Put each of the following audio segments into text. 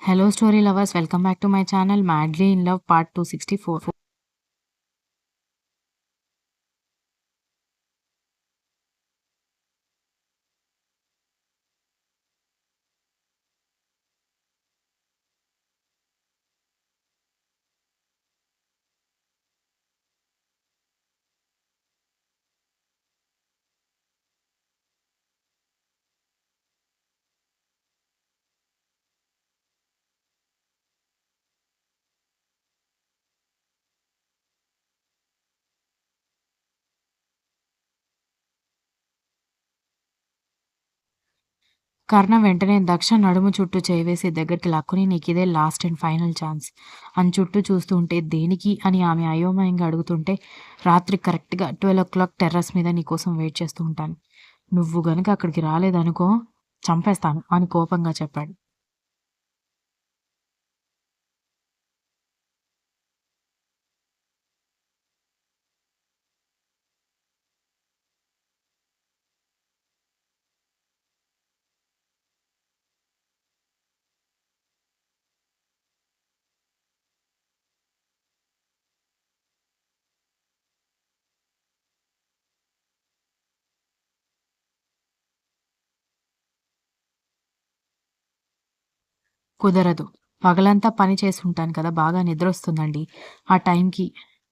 Hello, story lovers. Welcome back to my channel, Madly in Love, part 264. కర్ణ వెంటనే దక్ష నడుము చుట్టూ చేయివేసి దగ్గరికి లాక్కుని నీకిదే లాస్ట్ అండ్ ఫైనల్ ఛాన్స్ అని చుట్టూ చూస్తూ ఉంటే దేనికి అని ఆమె అయోమయంగా అడుగుతుంటే రాత్రి కరెక్ట్గా 12 o'clock టెర్రస్ మీద నీకోసం వెయిట్ చేస్తూ ఉంటాను. నువ్వు గనుక అక్కడికి రాలేదనుకో చంపేస్తాను అని కోపంగా చెప్పాడు. కుదరదు. పగలంతా పని చేసుంటాను కదా! బాగా నిద్రొస్తుందండి ఆ టైంకి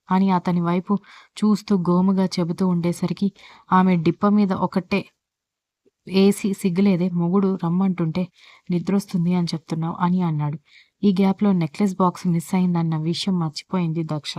అని అతని వైపు చూస్తూ గోముగా చెబుతూ ఉండేసరికి ఆమె డిప్ప మీద ఒకటే ఏసి సిగ్గులేదే మొగుడు రమ్మంటుంటే నిద్రొస్తుంది అని చెప్తున్నావు అని అన్నాడు. ఈ గ్యాప్‌లో నెక్లెస్ బాక్స్ మిస్ అయిందన్న విషయం మర్చిపోయింది దక్ష.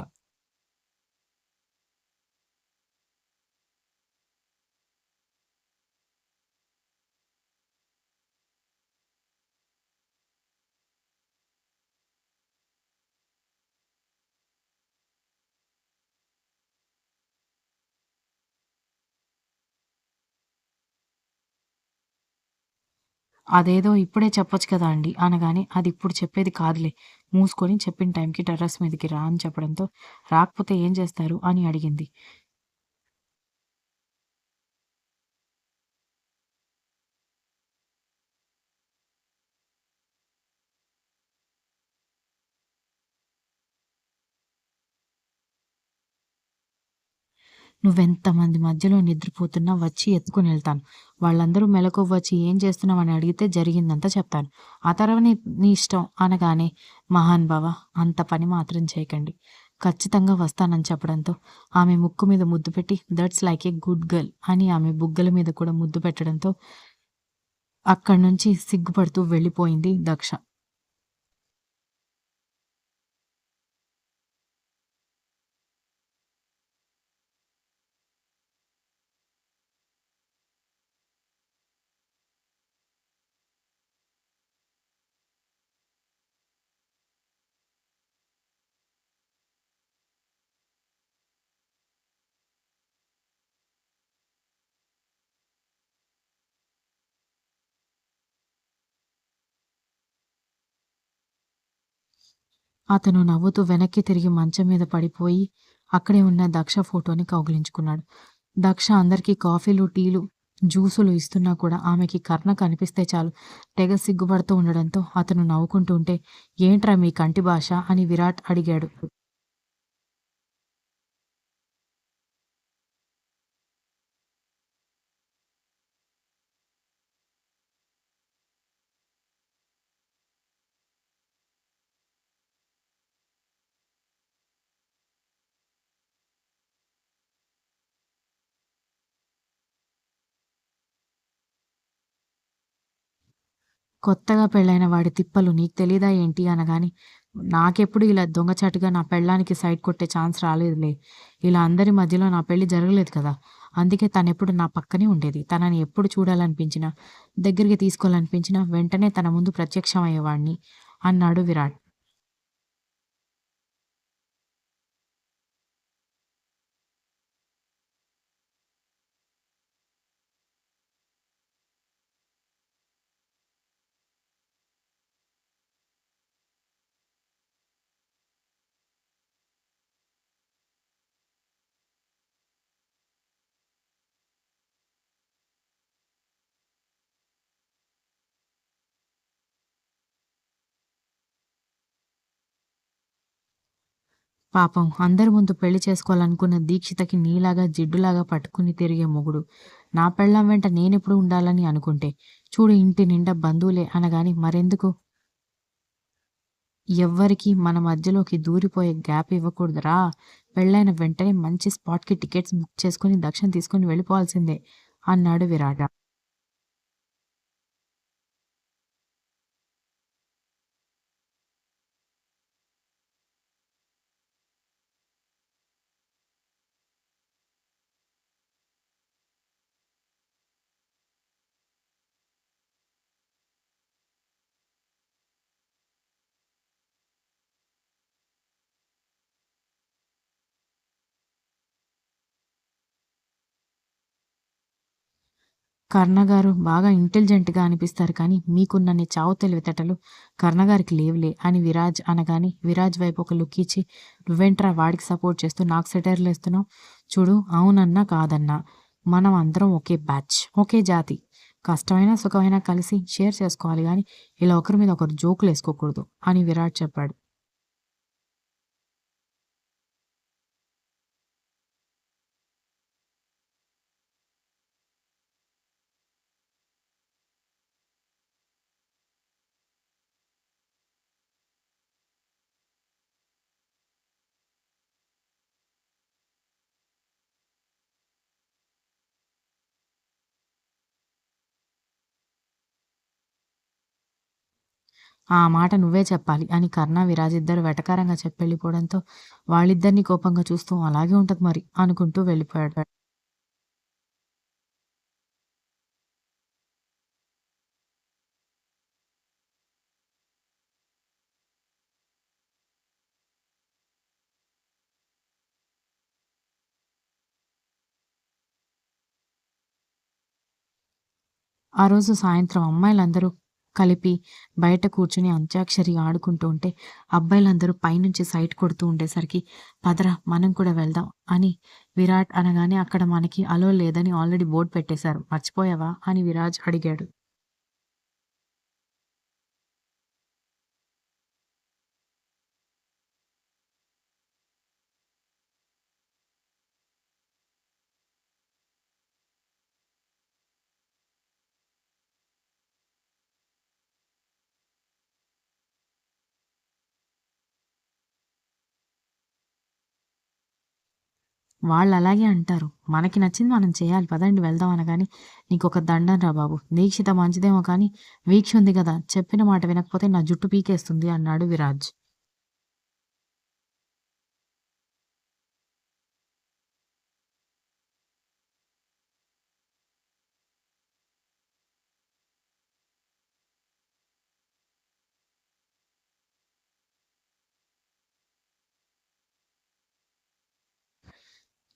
అదేదో ఇప్పుడే చెప్పొచ్చు కదా అండి అనగానే, అది ఇప్పుడు చెప్పేది కాదులే. మూసుకొని చెప్పిన టైంకి టెర్రస్ మీదకి రా అని చెప్పడంతో, రాకపోతే ఏం చేస్తారు అని అడిగింది. నువ్వెంతమంది మధ్యలో నిద్రపోతున్నా వచ్చి ఎత్తుకొనెళ్తాను. వాళ్ళందరూ మెలకువొచ్చి ఏం చేస్తున్నావని అడిగితే జరిగిందంతా చెప్తాను. ఆ తర్వాత నీ ఇష్టం అనగానే, మహానుభావ అంత పని మాత్రం చేయకండి. ఖచ్చితంగా వస్తానని చెప్పడంతో ఆమె ముక్కు మీద ముద్దు పెట్టి that's like a good girl అని ఆమె బుగ్గల మీద కూడా ముద్దు పెట్టడంతో అక్కడ్నుంచి సిగ్గుపడుతూ వెళ్ళిపోయింది దక్ష. అతను నవ్వుతూ వెనక్కి తిరిగి మంచం మీద పడిపోయి, అక్కడే ఉన్న దక్ష ఫోటోని కౌగిలించుకున్నాడు. దక్ష అందరికీ కాఫీలు, టీలు, జ్యూసులు ఇస్తున్నా కూడా ఆమెకి కర్ణ కనిపిస్తే చాలు తెగ సిగ్గుపడుతూ ఉండడంతో అతను నవ్వుకుంటూ ఉంటే, ఏంట్రా మీ కంటి భాష అని విరాట్ అడిగాడు. కొత్తగా పెళ్ళైన వాడి తిప్పలు నీకు తెలీదా ఏంటి అనగానే, నాకెప్పుడు ఇలా దొంగచాటుగా నా పెళ్ళానికి సైట్ కొట్టే ఛాన్స్ రాలేదులే. ఇలా అందరి మధ్యలో నా పెళ్లి జరగలేదు కదా! అందుకే తనెప్పుడు నా పక్కనే ఉండేది. తనని ఎప్పుడు చూడాలనిపించినా, దగ్గరికి తీసుకోవాలనిపించినా వెంటనే తన ముందు ప్రత్యక్షమయ్యేవాడిని అన్నాడు విరాట్. పాపం అందరి ముందు పెళ్లి చేసుకోవాలనుకున్న దీక్షితకి నీలాగా జిడ్డులాగా పట్టుకుని తిరిగే మొగుడు. నా పెళ్ళాం వెంట నేనెప్పుడు ఉండాలని అనుకుంటే, చూడు ఇంటి నిండా బంధువులే అనగాని మరెందుకు? ఎవ్వరికీ మన మధ్యలోకి దూరిపోయే గ్యాప్ ఇవ్వకూడదురా! పెళ్ళైన వెంటనే మంచి స్పాట్‌కి టికెట్స్ బుక్ చేసుకొని దక్షిణ తీసుకొని వెళ్ళిపోవాల్సిందే అన్నాడు విరాట. కర్ణగారు బాగా ఇంటెలిజెంట్‌గా అనిపిస్తారు కానీ, మీకున్నన్ని చావు తెలివితేటలు కర్ణగారికి లేవులే అని విరాజ్ అనగానే, విరాజ్ వైపు ఒక లుక్ ఇచ్చి, నువ్వేంట్రా వాడికి సపోర్ట్ చేస్తూ నాకు సెటైర్‌లేస్తున్నావు? చూడు అవునన్నా, కాదన్నా మనం అందరం ఒకే బ్యాచ్, ఒకే జాతి. కష్టమైనా, సుఖమైనా కలిసి షేర్ చేసుకోవాలి గానీ, ఇలా ఒకరి మీద ఒకరు జోకులేసుకోకూడదు అని విరాట్ చెప్పాడు. ఆ మాట నువ్వే చెప్పాలి అని కర్ణ, విరాజ్ ఇద్దరు వెటకారంగా చెప్పెళ్ళిపోవడంతో వాళ్ళిద్దరిని కోపంగా చూస్తూ అలాగే ఉంటది మరి అనుకుంటూ వెళ్ళిపోయాడు. ఆ రోజు సాయంత్రం అమ్మాయిలందరూ కలిపి బయట కూర్చొని అంత్యాక్షరి ఆడుకుంటూ ఉంటే, అబ్బాయిలందరూ పైనుంచి సైట్ కొడుతూ ఉండేసరికి, "పదరా మనం కూడా వెళ్దాం" అని విరాట్ అనగానే, "అక్కడ మనకి అలో లేదని ఆల్రెడీ బోర్డ్ పెట్టేశారు. మర్చిపోయావా?" అని విరాజ్ అడిగాడు. వాళ్ళలాగే అంటారు. మనకి నచ్చింది మనం చేయాలి పదండి వెళ్దాం అనగానే, "నీకొక దండంరా బాబు! దీక్షిత మంచిదేమో కానీ, వీక్ష ఉంది గదా! చెప్పిన మాట వినకపోతే నా జుట్టు పీకేస్తుంది" అన్నాడు విరాజ్.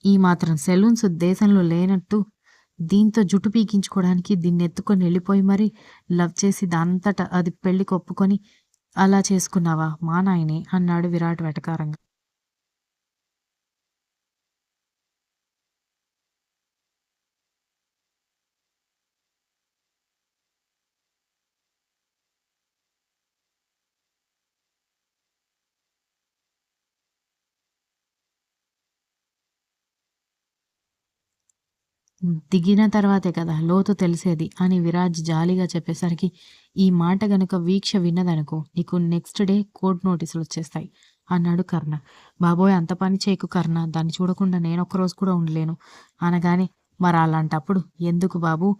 ఈ మాత్రం సెలూన్స్ దేశంలో లేనట్టు, దీంతో జుట్టు పీకించుకోవడానికి దీన్నెత్తుకొని ఎళ్ళిపోయి మరి లవ్ చేసి దానంతట అది పెళ్ళికి ఒప్పుకొని, "అలా చేసుకున్నావా? మా నాయనే" అన్నాడు విరాట్ వెటకారంగా. దిగిన తర్వాతే కదా లోతు తెలిసేది అని విరాజ్ జాలిగా చెప్పేసరికి, "ఈ మాట గనుక వీక్ష విన్నదనుకో, నీకు నెక్స్ట్ డే కోర్ట్ నోటీసులొచ్చేస్తాయి" అన్నాడు కర్ణ. "బాబోయ్! అంత పని చేయకు కర్ణ, దాన్ని చూడకుండా నేనొక్క రోజు కూడా ఉండలేను" అనగానే, "మరలాంటప్పుడు ఎందుకు బాబూ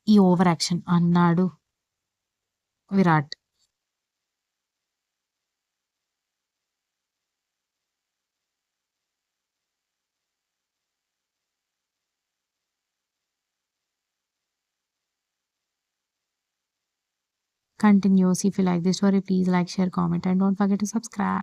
ఈ ఓవర్ యాక్షన్" అన్నాడు Virat. Continues. If you like this story, please like, share, comment, and don't forget to subscribe.